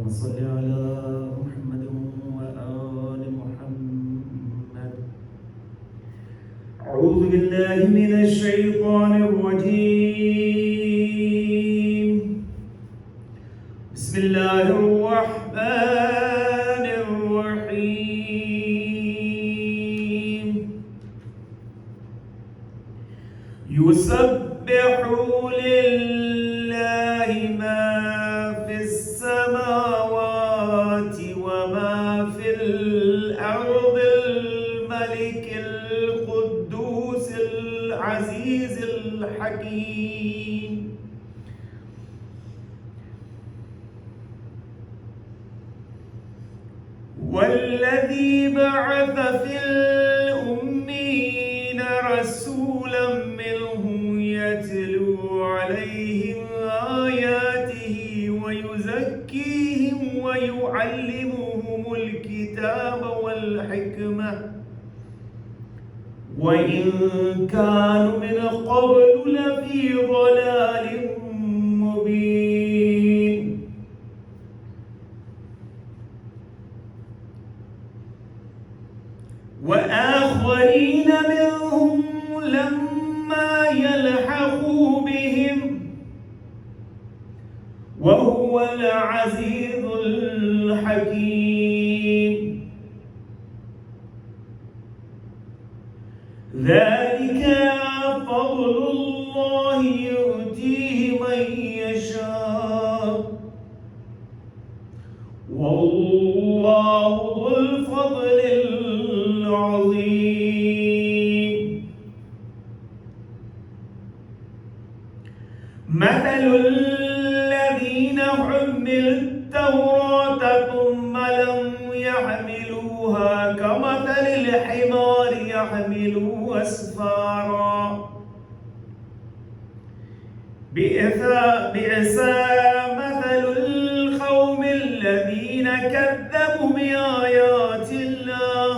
صل على محمد وآل محمد. أعوذ بالله من الشيطان الرجيم. بسم الله الرحمن الرحيم. يسبح لله ما في السماوات وما في الأرض الملك القدوس العزيز الحكيم. والذي بعث في الأمين رسولا منهم يتلو عليهم آياته ويزكيهم ويعلمهم الكتاب والحكمة وإن كانوا من قبل لفي ضلال مبين. وآخرين منهم لما يلحقوا بهم وهو العزيز الحكيم. ذلك فضل الله يؤتيه من يشاء والله ذو الفضل العظيم. مثل الذين حملوا التوراة ثم لم يحملوها كمثل الحمار يحمل أسفارا بئس مثل القوم الذين كذبوا بآيات الله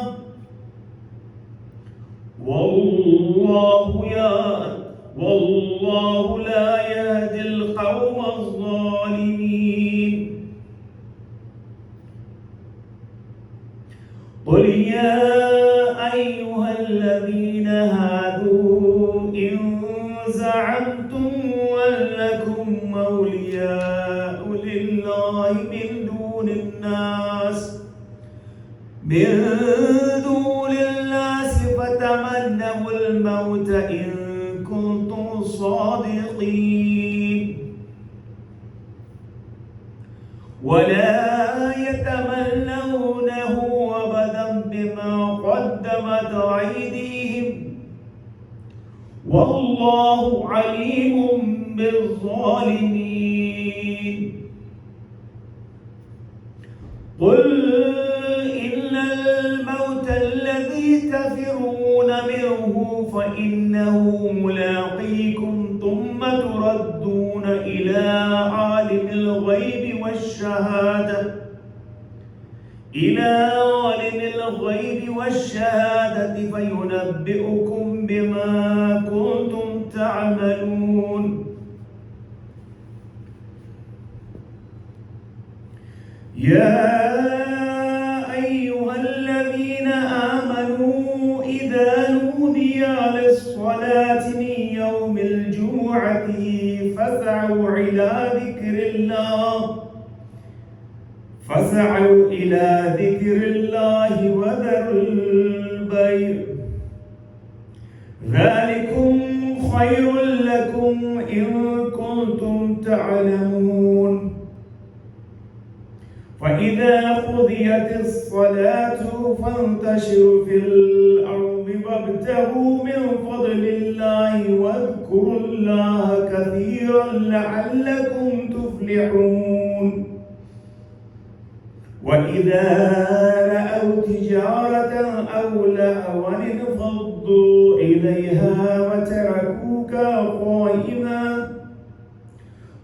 والله لا يهدي القوم الظالمين. قل يا أيها الذين هادوا إن زعمتم أنكم أولياء لله من دون الناس فتمنوا الموت إن كنتم صادقين ولا يتمنونه أبدا بما قدمت أيديهم والله عليم بالظالمين. قل إن الموت الذي تفرون منه فإنه ملاقيكم ثم تردون إلى عالم الغيب والشهادة فينبئكم بما كنتم تعملون. يا أيها الذين آمنوا إذا نودي للصلاة من يوم الجمعة فاسعوا إلى ذكر الله وذروا البيع ذلكم خير لكم إن كنتم تعلمون. فإذا قضيت الصلاة فانتشروا في الأرض وابتغوا من فضل الله واذكروا الله كثيرا لعلكم تفلحون. وإذا رأوا تجارة أو لهوا انفضوا إليها وتركوك قائما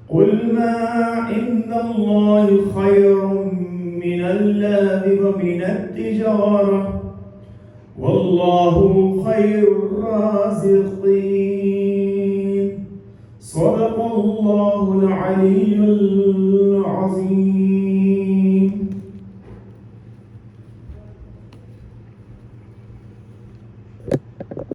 قل ما عند الله خير من اللهو ومن التجارة والله خير الرازقين. صدق الله العلي العظيم.